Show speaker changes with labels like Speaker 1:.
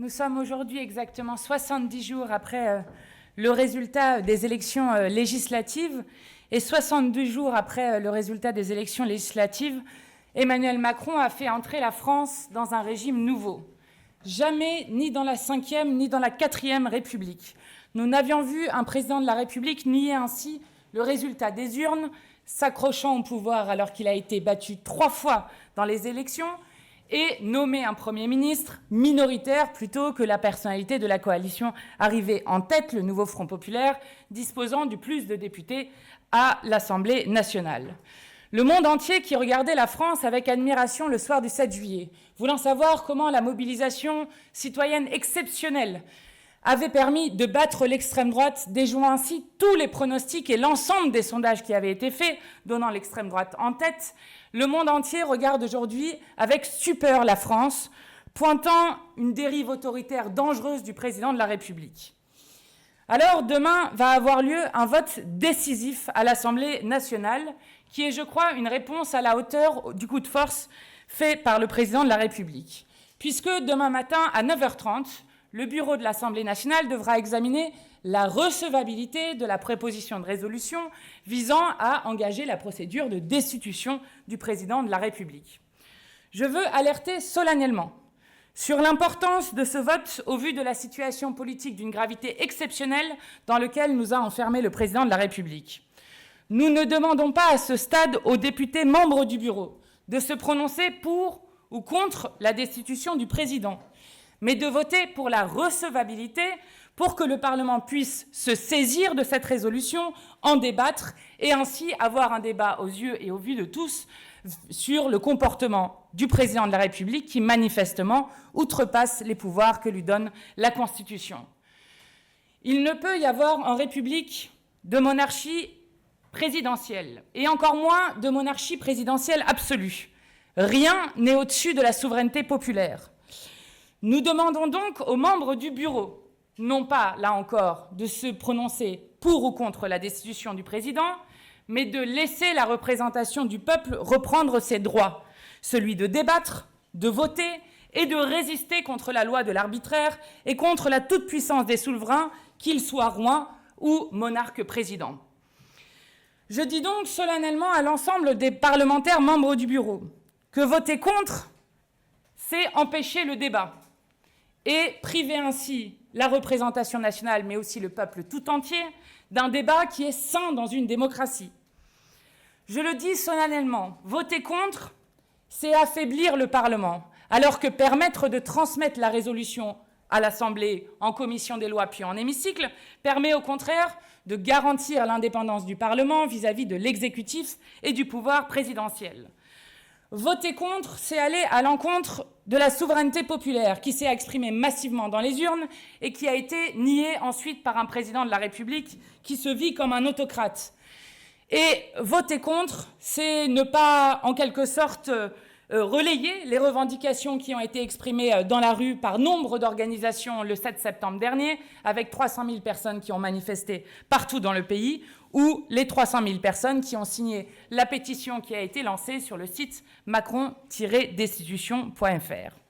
Speaker 1: Nous sommes aujourd'hui exactement 70 jours après le résultat des élections législatives et 62 jours après le résultat des élections législatives, Emmanuel Macron a fait entrer la France dans un régime nouveau. Jamais, ni dans la 5e, ni dans la 4e République, nous n'avions vu un président de la République nier ainsi le résultat des urnes, s'accrochant au pouvoir alors qu'il a été battu 3 fois dans les élections, et nommer un Premier ministre minoritaire plutôt que la personnalité de la coalition arrivée en tête, le nouveau Front populaire, disposant du plus de députés à l'Assemblée nationale. Le monde entier qui regardait la France avec admiration le soir du 7 juillet, voulant savoir comment la mobilisation citoyenne exceptionnelle avait permis de battre l'extrême droite, déjouant ainsi tous les pronostics et l'ensemble des sondages qui avaient été faits, donnant l'extrême droite en tête. Le monde entier regarde aujourd'hui avec stupeur la France, pointant une dérive autoritaire dangereuse du président de la République. Alors, demain va avoir lieu un vote décisif à l'Assemblée nationale, qui est, je crois, une réponse à la hauteur du coup de force fait par le président de la République. Puisque demain matin, à 9h30, le bureau de l'Assemblée nationale devra examiner la recevabilité de la proposition de résolution visant à engager la procédure de destitution du président de la République. Je veux alerter solennellement sur l'importance de ce vote au vu de la situation politique d'une gravité exceptionnelle dans laquelle nous a enfermé le président de la République. Nous ne demandons pas à ce stade aux députés membres du bureau de se prononcer pour ou contre la destitution du président, mais de voter pour la recevabilité pour que le Parlement puisse se saisir de cette résolution, en débattre et ainsi avoir un débat aux yeux et au vu de tous sur le comportement du président de la République qui manifestement outrepasse les pouvoirs que lui donne la Constitution. Il ne peut y avoir en République de monarchie présidentielle et encore moins de monarchie présidentielle absolue. Rien n'est au-dessus de la souveraineté populaire. Nous demandons donc aux membres du bureau, non pas, là encore, de se prononcer pour ou contre la destitution du président, mais de laisser la représentation du peuple reprendre ses droits, celui de débattre, de voter et de résister contre la loi de l'arbitraire et contre la toute-puissance des souverains, qu'ils soient rois ou monarques présidents. Je dis donc solennellement à l'ensemble des parlementaires membres du bureau que voter contre, c'est empêcher le débat et priver ainsi la représentation nationale, mais aussi le peuple tout entier, d'un débat qui est sain dans une démocratie. Je le dis solennellement, voter contre, c'est affaiblir le Parlement, alors que permettre de transmettre la résolution à l'Assemblée, en commission des lois puis en hémicycle, permet au contraire de garantir l'indépendance du Parlement vis-à-vis de l'exécutif et du pouvoir présidentiel. Voter contre, c'est aller à l'encontre de la souveraineté populaire qui s'est exprimée massivement dans les urnes et qui a été niée ensuite par un président de la République qui se vit comme un autocrate. Et voter contre, c'est ne pas, en quelque sorte, relayer les revendications qui ont été exprimées dans la rue par nombre d'organisations le 7 septembre dernier, avec 300 000 personnes qui ont manifesté partout dans le pays, ou les 300 000 personnes qui ont signé la pétition qui a été lancée sur le site macron-destitution.fr.